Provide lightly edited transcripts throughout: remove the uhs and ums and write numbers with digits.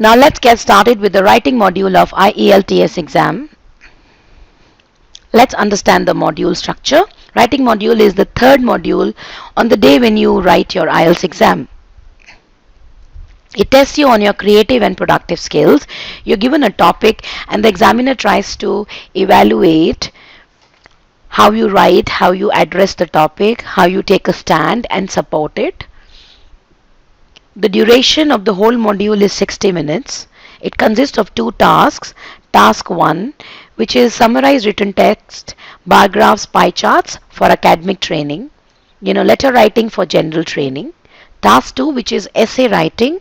Now let's get started with the writing module of IELTS exam. Let's understand the module structure. Writing module is the third module on the day when you write your IELTS exam. It tests you on your creative and productive skills. You're given a topic and the examiner tries to evaluate how you write, how you address the topic, how you take a stand and support it. The duration of the whole module is 60 minutes. It consists of two tasks. Task 1, which is summarize written text, bar graphs, pie charts for academic training. Letter writing for general training. Task 2, which is essay writing,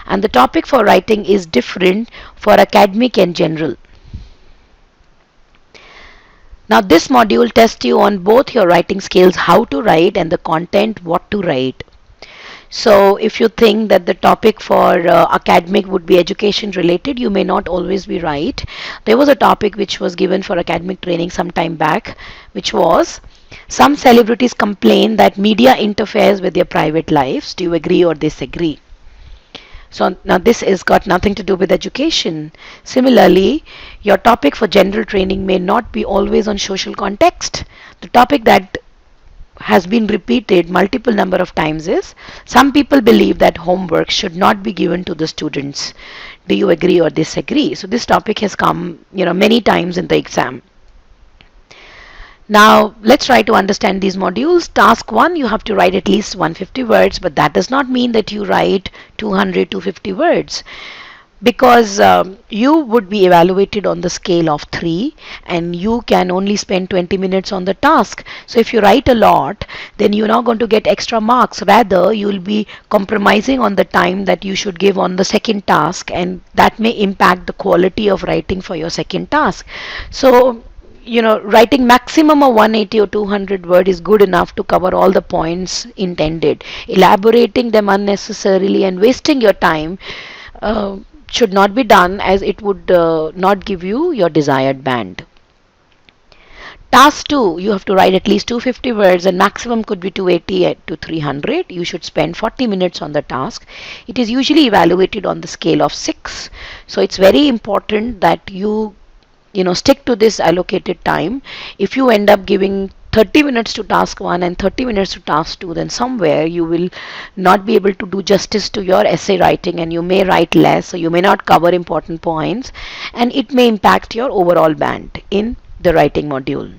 and the topic for writing is different for academic and general. Now this module tests you on both your writing skills, how to write, and the content, what to write. So if you think that the topic for academic would be education related, you may not always be right. There was a topic which was given for academic training some time back, which was some celebrities complain that media interferes with their private lives. Do you agree or disagree? So now this has got nothing to do with education. Similarly, your topic for general training may not be always on social context. The topic that has been repeated multiple number of times is some people believe that homework should not be given to the students. Do you agree or disagree? So this topic has come many times in the exam. Now let's try to understand these modules. Task 1, you have to write at least 150 words, but that does not mean that you write 200 to 50 words, because you would be evaluated on the scale of 3 and you can only spend 20 minutes on the task. So if you write a lot, then you're not going to get extra marks. Rather, you will be compromising on the time that you should give on the second task, and that may impact the quality of writing for your second task. So writing maximum of 180 or 200 word is good enough to cover all the points intended. Elaborating them unnecessarily and wasting your time should not be done, as it would not give you your desired band. Task 2, you have to write at least 250 words and maximum could be 280 to 300. You should spend 40 minutes on the task. It is usually evaluated on the scale of 6. So it's very important that you stick to this allocated time. If you end up giving 30 minutes to task 1 and 30 minutes to task 2, then somewhere you will not be able to do justice to your essay writing and you may write less, so you may not cover important points and it may impact your overall band in the writing module.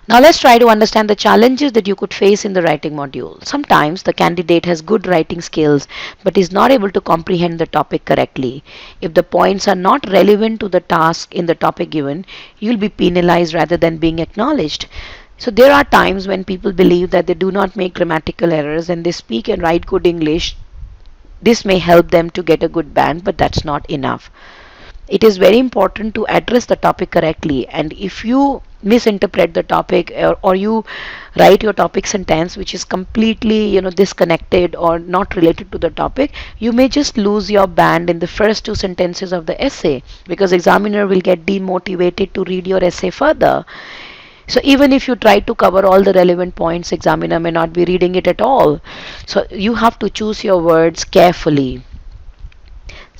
Now let's try to understand the challenges that you could face in the writing module. Sometimes the candidate has good writing skills but is not able to comprehend the topic correctly. If the points are not relevant to the task in the topic given, you'll be penalized rather than being acknowledged. So there are times when people believe that they do not make grammatical errors and they speak and write good English. This may help them to get a good band, but that's not enough. It is very important to address the topic correctly, and if you misinterpret the topic or you write your topic sentence which is completely disconnected or not related to the topic, you may just lose your band in the first 2 sentences of the essay, because examiner will get demotivated to read your essay further. So even if you try to cover all the relevant points, examiner may not be reading it at all. So you have to choose your words carefully.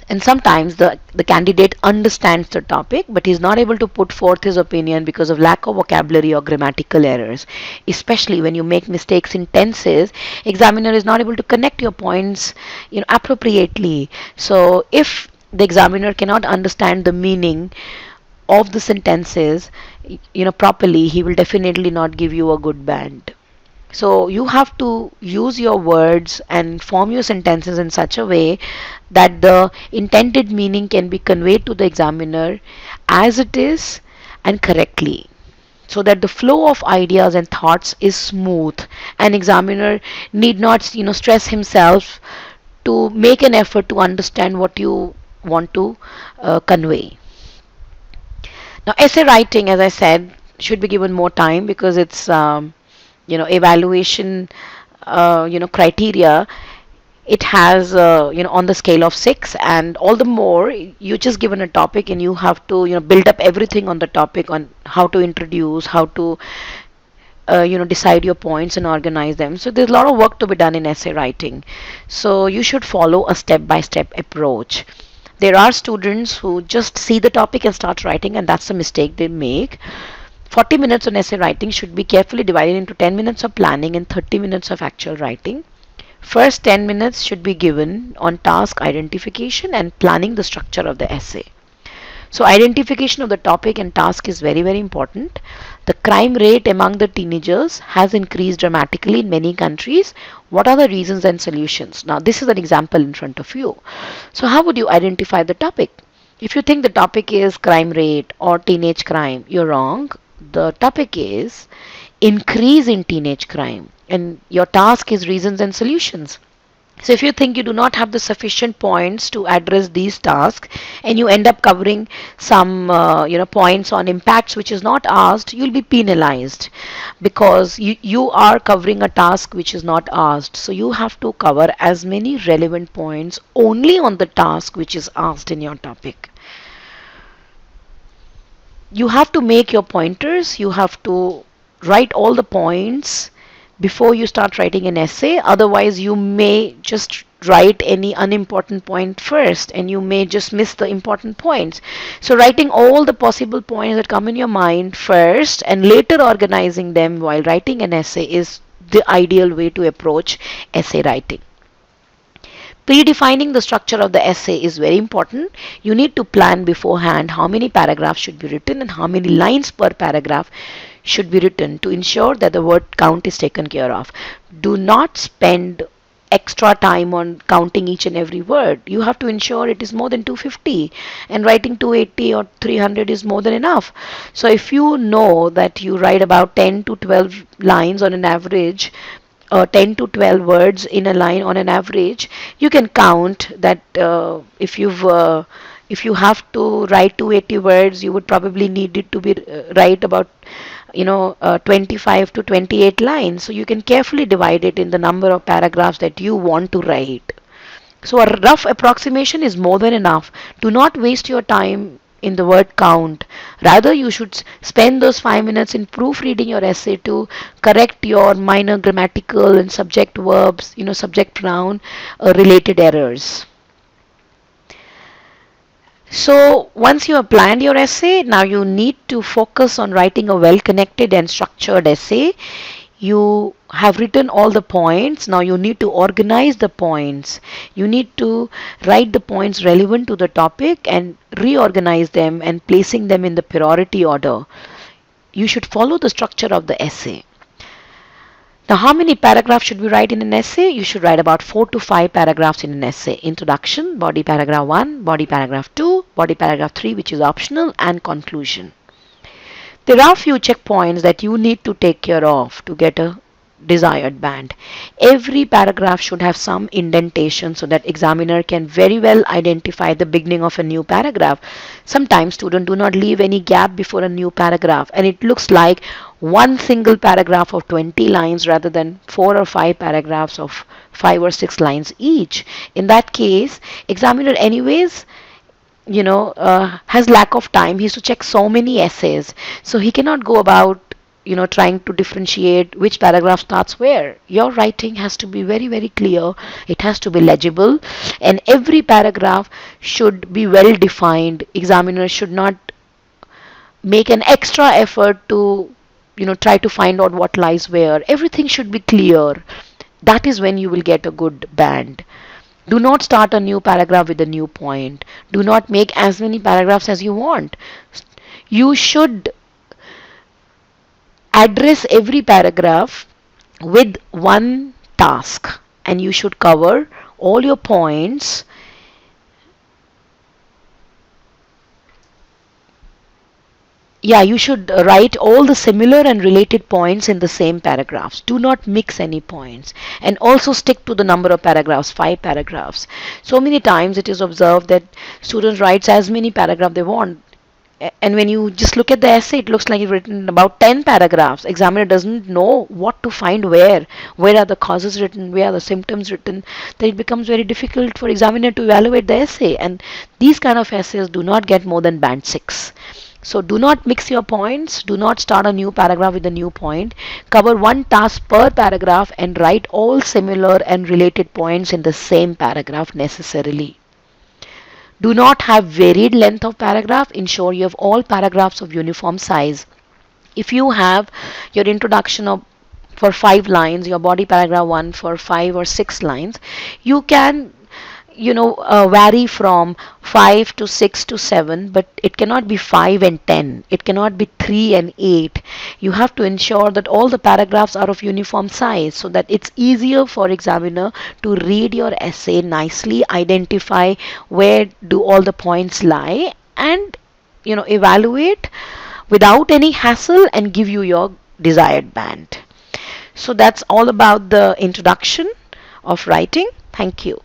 And sometimes the candidate understands the topic but is not able to put forth his opinion because of lack of vocabulary or grammatical errors. Especially when you make mistakes in tenses, examiner is not able to connect your points appropriately. So if the examiner cannot understand the meaning of the sentences properly, he will definitely not give you a good band. So you have to use your words and form your sentences in such a way that the intended meaning can be conveyed to the examiner as it is and correctly, so that the flow of ideas and thoughts is smooth and examiner need not stress himself to make an effort to understand what you want to convey. Now essay writing, as I said, should be given more time because it's evaluation criteria. It has on the scale of 6, and all the more you just given a topic and you have to build up everything on the topic, on how to introduce, how to decide your points and organize them. So there's a lot of work to be done in essay writing. So you should follow a step-by-step approach. There are students who just see the topic and start writing, and that's a mistake they make. 40 minutes on essay writing should be carefully divided into 10 minutes of planning and 30 minutes of actual writing. First 10 minutes should be given on task identification and planning the structure of the essay. So identification of the topic and task is very, very important. The crime rate among the teenagers has increased dramatically in many countries. What are the reasons and solutions? Now, this is an example in front of you. So how would you identify the topic? If you think the topic is crime rate or teenage crime, you're wrong. The topic is increase in teenage crime, and your task is reasons and solutions. So if you think you do not have the sufficient points to address these tasks and you end up covering some points on impacts which is not asked, you'll be penalized because you are covering a task which is not asked. So you have to cover as many relevant points only on the task which is asked in your topic. You have to make your pointers, you have to write all the points before you start writing an essay. Otherwise you may just write any unimportant point first and you may just miss the important points. So writing all the possible points that come in your mind first and later organizing them while writing an essay is the ideal way to approach essay writing. Predefining the structure of the essay is very important. You need to plan beforehand how many paragraphs should be written and how many lines per paragraph should be written to ensure that the word count is taken care of. Do not spend extra time on counting each and every word. You have to ensure it is more than 250, and writing 280 or 300 is more than enough. So if you know that you write about 10 to 12 lines on an average, 10 to 12 words in a line on an average, you can count that if you have to write 280 words, you would probably need it to be write about 25 to 28 lines. So you can carefully divide it in the number of paragraphs that you want to write. So a rough approximation is more than enough. Do not waste your time in the word count. Rather, you should spend those 5 minutes in proofreading your essay to correct your minor grammatical and subject verbs, subject pronoun related errors. So once you have planned your essay, now you need to focus on writing a well-connected and structured essay. You have written all the points. Now you need to organize the points. You need to write the points relevant to the topic and reorganize them and placing them in the priority order. You should follow the structure of the essay. Now, how many paragraphs should we write in an essay? You should write about 4 to 5 paragraphs in an essay. Introduction, body paragraph 1, body paragraph 2, body paragraph 3, which is optional, and conclusion. There are few checkpoints that you need to take care of to get a desired band. Every paragraph should have some indentation so that examiner can very well identify the beginning of a new paragraph. Sometimes students do not leave any gap before a new paragraph and it looks like one single paragraph of 20 lines rather than 4 or 5 paragraphs of 5 or 6 lines each. In that case, examiner anyways has lack of time. He has to check so many essays, so he cannot go about trying to differentiate which paragraph starts where. Your writing has to be very, very clear. It has to be legible, and every paragraph should be well defined. Examiner should not make an extra effort to try to find out what lies where. Everything should be clear. That is when you will get a good band. Do not start a new paragraph with a new point. Do not make as many paragraphs as you want. You should address every paragraph with one task and you should cover all your points. You should write all the similar and related points in the same paragraphs. Do not mix any points. And also stick to the number of paragraphs, 5 paragraphs. So many times it is observed that students write as many paragraphs they want. And when you just look at the essay, it looks like you've written about 10 paragraphs. Examiner doesn't know what to find where are the causes written, where are the symptoms written. Then it becomes very difficult for examiner to evaluate the essay, and these kind of essays do not get more than band 6. So do not mix your points, do not start a new paragraph with a new point. Cover one task per paragraph and write all similar and related points in the same paragraph necessarily. Do not have varied length of paragraph. Ensure you have all paragraphs of uniform size. If you have your introduction of for 5 lines, your body paragraph 1 for 5 or 6 lines, you can vary from 5 to 6 to 7, but it cannot be 5 and 10, it cannot be 3 and 8. You have to ensure that all the paragraphs are of uniform size so that it's easier for examiner to read your essay nicely, identify where do all the points lie, and evaluate without any hassle and give you your desired band. So that's all about the introduction of writing. Thank you.